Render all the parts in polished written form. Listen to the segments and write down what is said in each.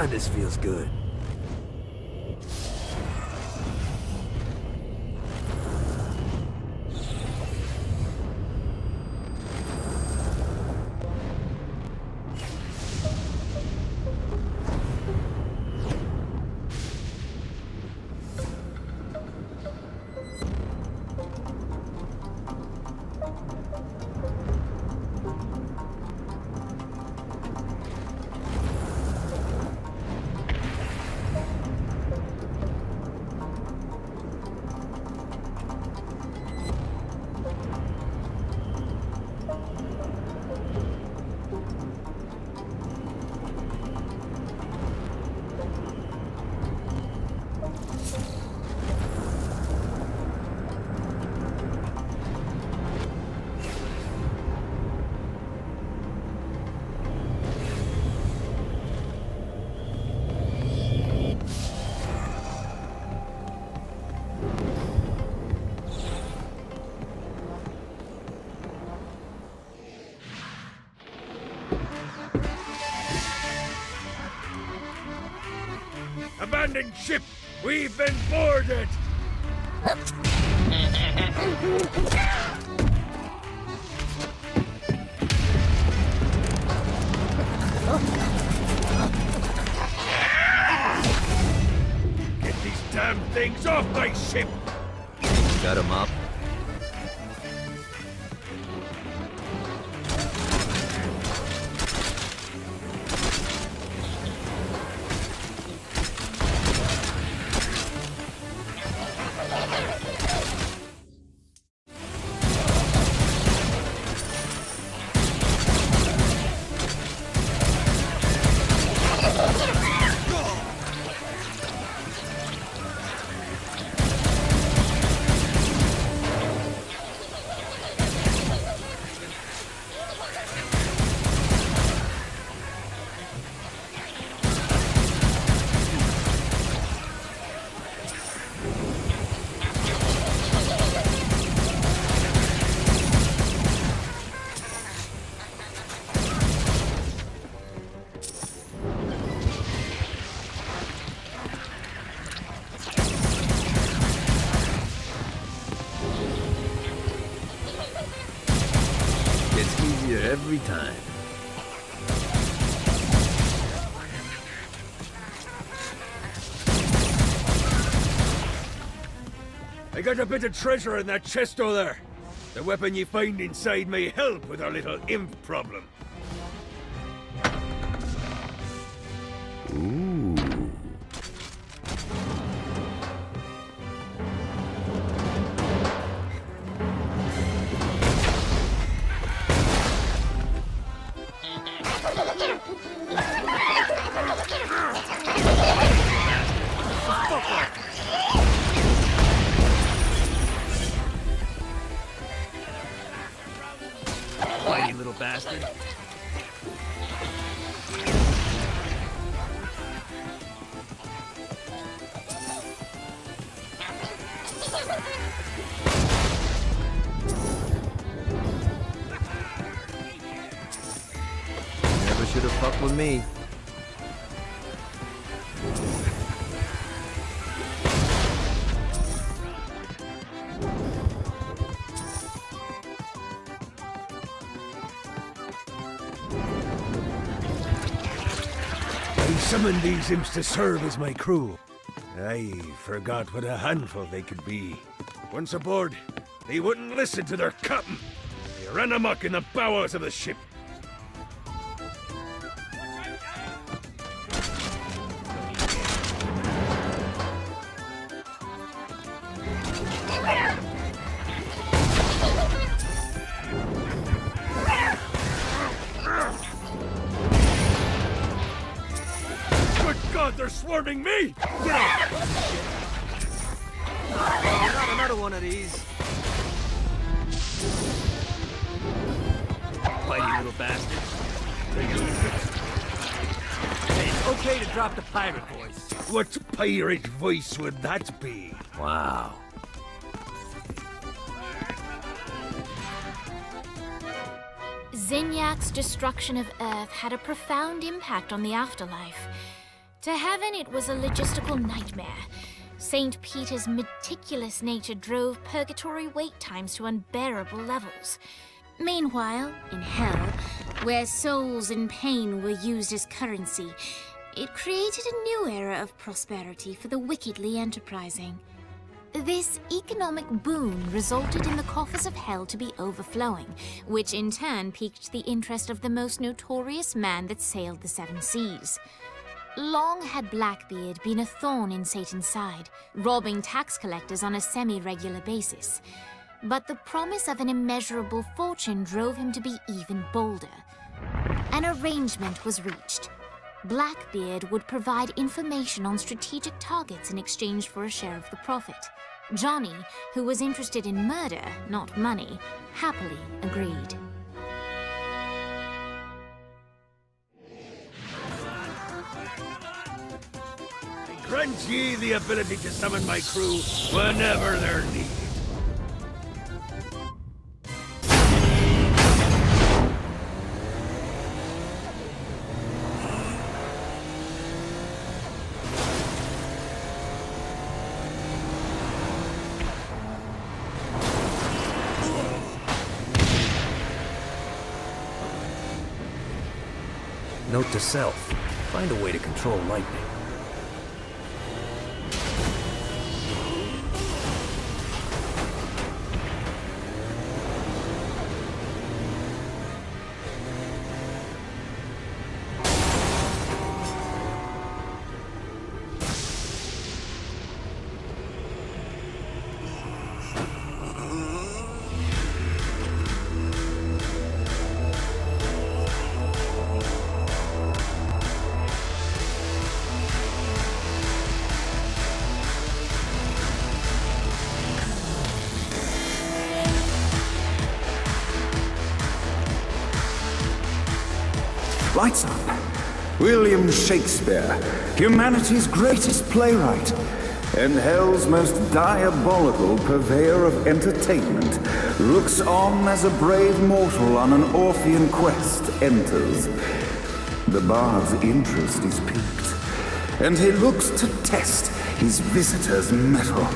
Man, this feels good. Abandoned ship! We've been boarded! Get these damn things off my ship! Got him up. Every time. I got a bit of treasure in that chest over there. The weapon you find inside may help with our little imp problem. Ooh. Whitey little bastard. Never should have fucked with me. I summoned these imps to serve as my crew. I forgot what a handful they could be. Once aboard, they wouldn't listen to their captain. They ran amok in the bowels of the ship. God, they're swarming me! Get off! Not another one of these. Whitey little bastard. Hey, it's okay to drop the pirate voice. What pirate voice would that be? Wow. Zinyak's destruction of Earth had a profound impact on the afterlife. To heaven, it was a logistical nightmare. St. Peter's meticulous nature drove purgatory wait times to unbearable levels. Meanwhile, in hell, where souls in pain were used as currency, it created a new era of prosperity for the wickedly enterprising. This economic boon resulted in the coffers of hell to be overflowing, which in turn piqued the interest of the most notorious man that sailed the seven seas. Long had Blackbeard been a thorn in Satan's side, robbing tax collectors on a semi-regular basis. But the promise of an immeasurable fortune drove him to be even bolder. An arrangement was reached. Blackbeard would provide information on strategic targets in exchange for a share of the profit. Johnny, who was interested in murder, not money, happily agreed. Grant ye the ability to summon my crew whenever they're needed. Note to self, find a way to control lightning. Lights up. William Shakespeare, humanity's greatest playwright, and hell's most diabolical purveyor of entertainment, looks on as a brave mortal on an Orphean quest enters. The bard's interest is piqued, and he looks to test his visitor's mettle.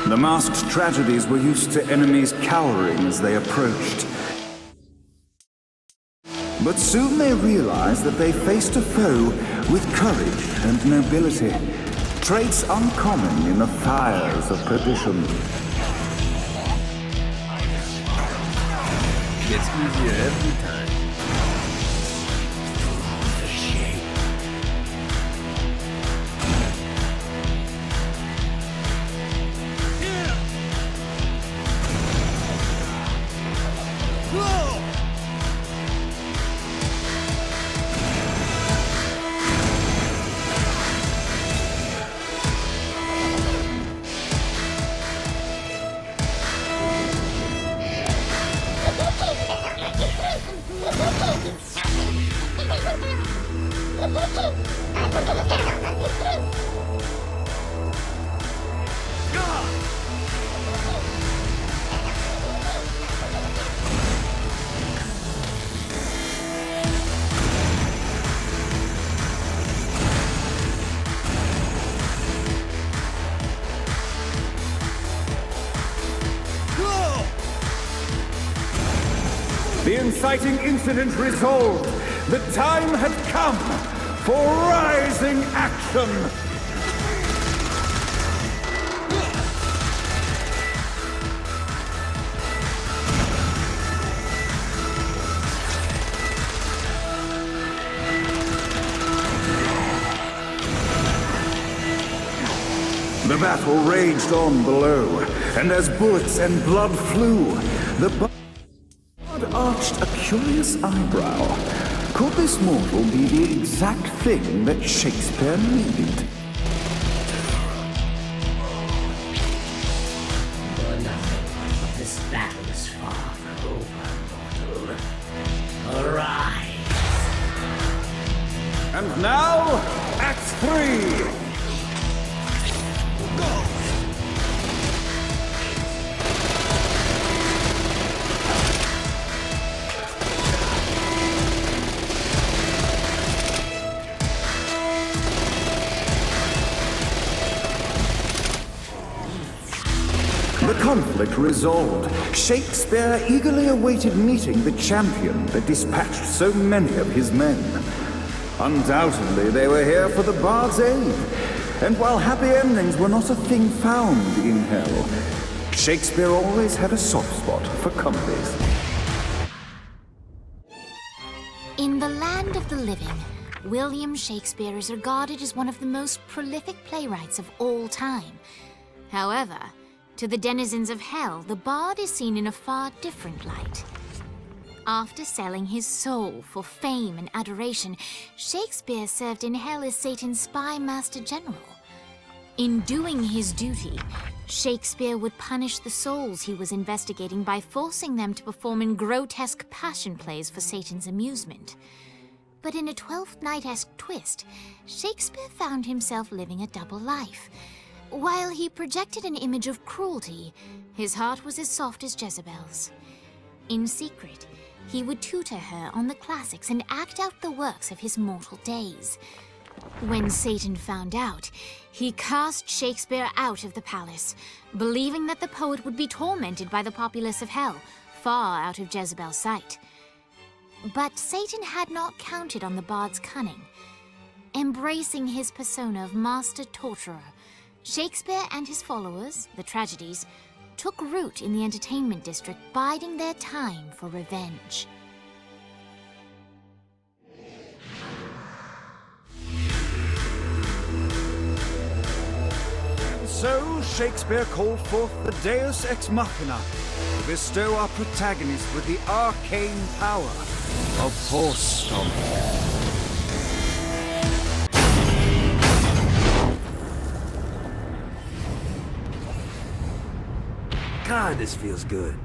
The masked tragedies were used to enemies cowering as they approached. But soon they realized that they faced a foe with courage and nobility, traits uncommon in the fires of perdition. Gets easier every time. The inciting incident resolved. The time had come for rising action. The battle raged on below, and as bullets and blood flew, the bard arched a curious eyebrow. Could this mortal be the exact thing that Shakespeare needed? This battle is far from over, mortal. Arise! And now, Act 3! conflict resolved, Shakespeare eagerly awaited meeting the champion that dispatched so many of his men. Undoubtedly, they were here for the Bard's aid, and while happy endings were not a thing found in hell, Shakespeare always had a soft spot for comedies. In the land of the living, William Shakespeare is regarded as one of the most prolific playwrights of all time. However, to the denizens of hell, the bard is seen in a far different light. After selling his soul for fame and adoration, Shakespeare served in hell as Satan's spy master general. In doing his duty, Shakespeare would punish the souls he was investigating by forcing them to perform in grotesque passion plays for Satan's amusement. But in a Twelfth Night-esque twist, Shakespeare found himself living a double life. While he projected an image of cruelty, his heart was as soft as Jezebel's. In secret, he would tutor her on the classics and act out the works of his mortal days. When Satan found out, he cast Shakespeare out of the palace, believing that the poet would be tormented by the populace of hell, far out of Jezebel's sight. But Satan had not counted on the bard's cunning. Embracing his persona of master torturer, Shakespeare and his followers, the tragedies, took root in the entertainment district, biding their time for revenge. So, Shakespeare called forth the Deus Ex Machina to bestow our protagonist with the arcane power of Force Stomp. God, this feels good.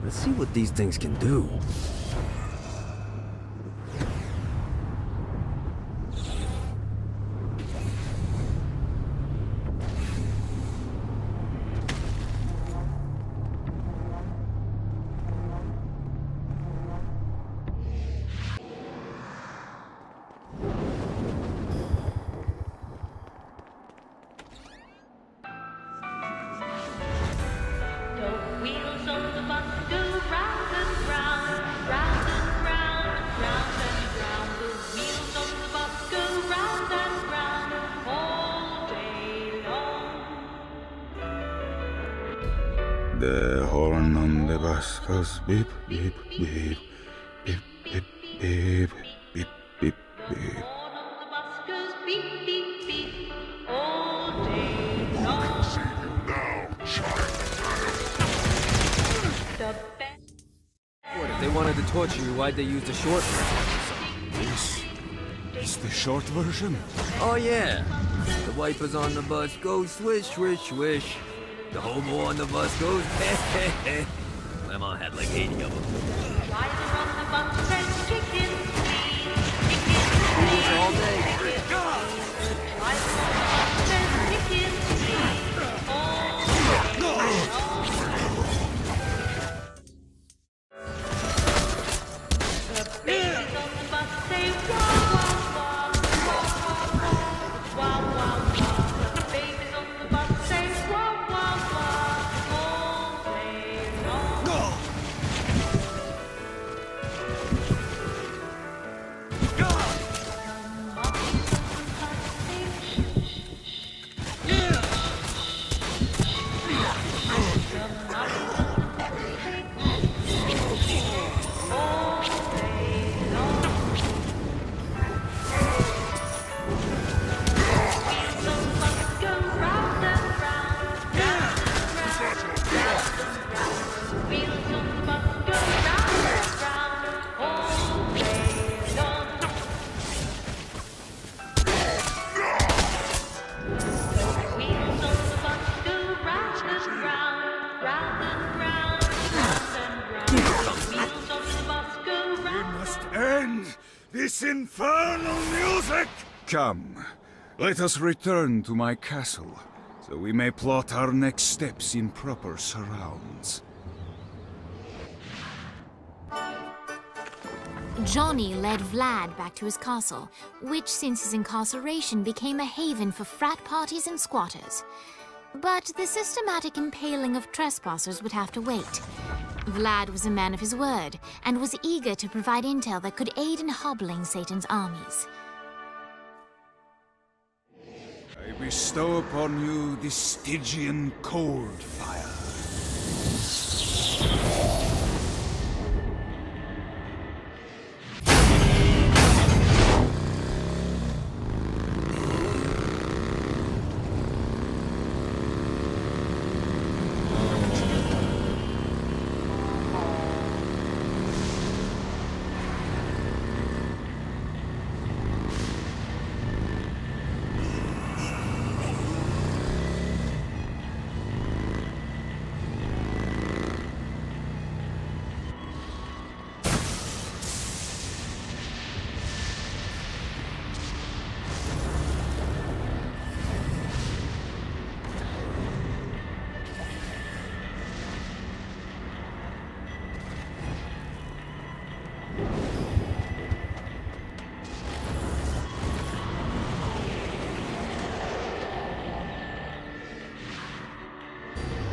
Let's see what these things can do. The horn on the bus goes beep, beep, beep, beep, beep, beep, beep, beep, beep. What, if they wanted to torture you, why'd they use the short version? This is the short version. Oh yeah, the wipers on the bus go swish, swish, swish. The hobo on the bus goes heh, heh, heh. My mom had like 80 of them. Rules all day. We must end this infernal music! Come, let us return to my castle, so we may plot our next steps in proper surrounds. Johnny led Vlad back to his castle, which since his incarceration became a haven for frat parties and squatters. But the systematic impaling of trespassers would have to wait. Vlad was a man of his word, and was eager to provide intel that could aid in hobbling Satan's armies. I bestow upon you the Stygian cold fire.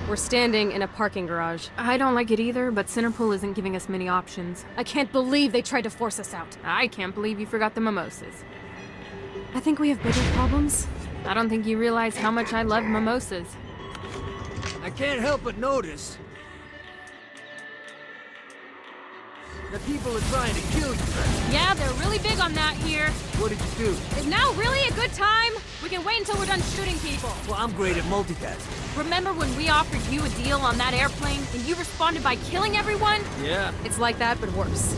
We're standing in a parking garage. I don't like it either, but Centerpool isn't giving us many options. I can't believe they tried to force us out. I can't believe you forgot the mimosas. I think we have bigger problems. I don't think you realize how much I love mimosas. I can't help but notice that people are trying to kill you. Yeah, they're really big on that here. What did you do? Is now really a good time? We can wait until we're done shooting people. Well, I'm great at multitasking. Remember when we offered you a deal on that airplane and you responded by killing everyone? Yeah. It's like that, but worse.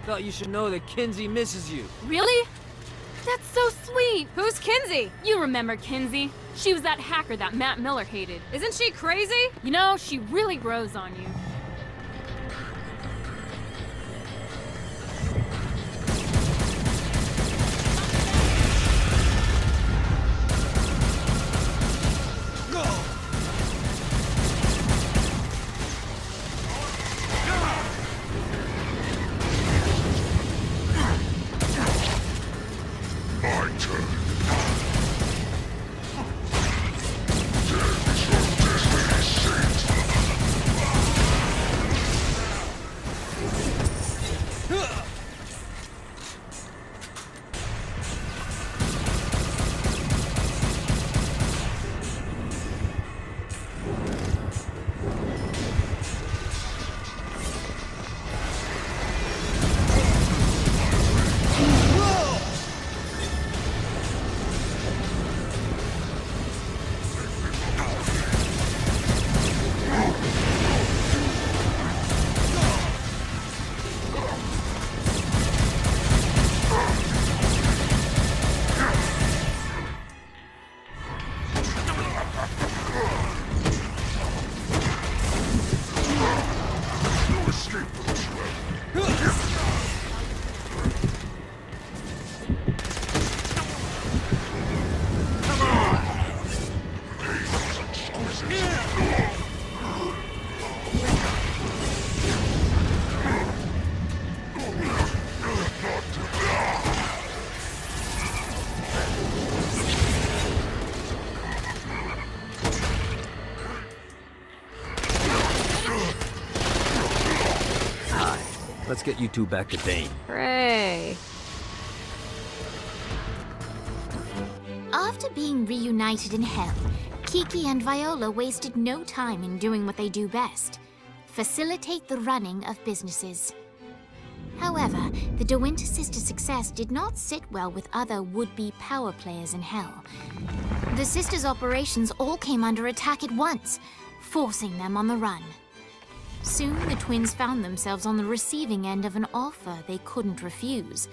Thought you should know that Kinsey misses you. Really? That's so sweet. Who's Kinsey? You remember Kinsey. She was that hacker that Matt Miller hated. Isn't she crazy? You know, she really grows on you. Let's get you two back to Dane. Hooray. After being reunited in Hell, Kiki and Viola wasted no time in doing what they do best: facilitate the running of businesses. However, the De Winter sisters' success did not sit well with other would-be power players in Hell. The sisters' operations all came under attack at once, forcing them on the run. Soon, the twins found themselves on the receiving end of an offer they couldn't refuse.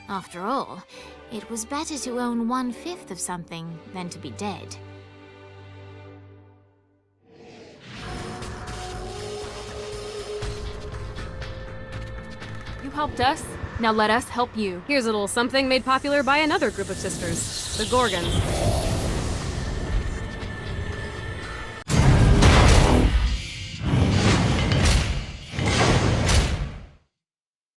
After all, it was better to own 1/5 of something than to be dead. You helped us, now let us help you. Here's a little something made popular by another group of sisters, the Gorgons.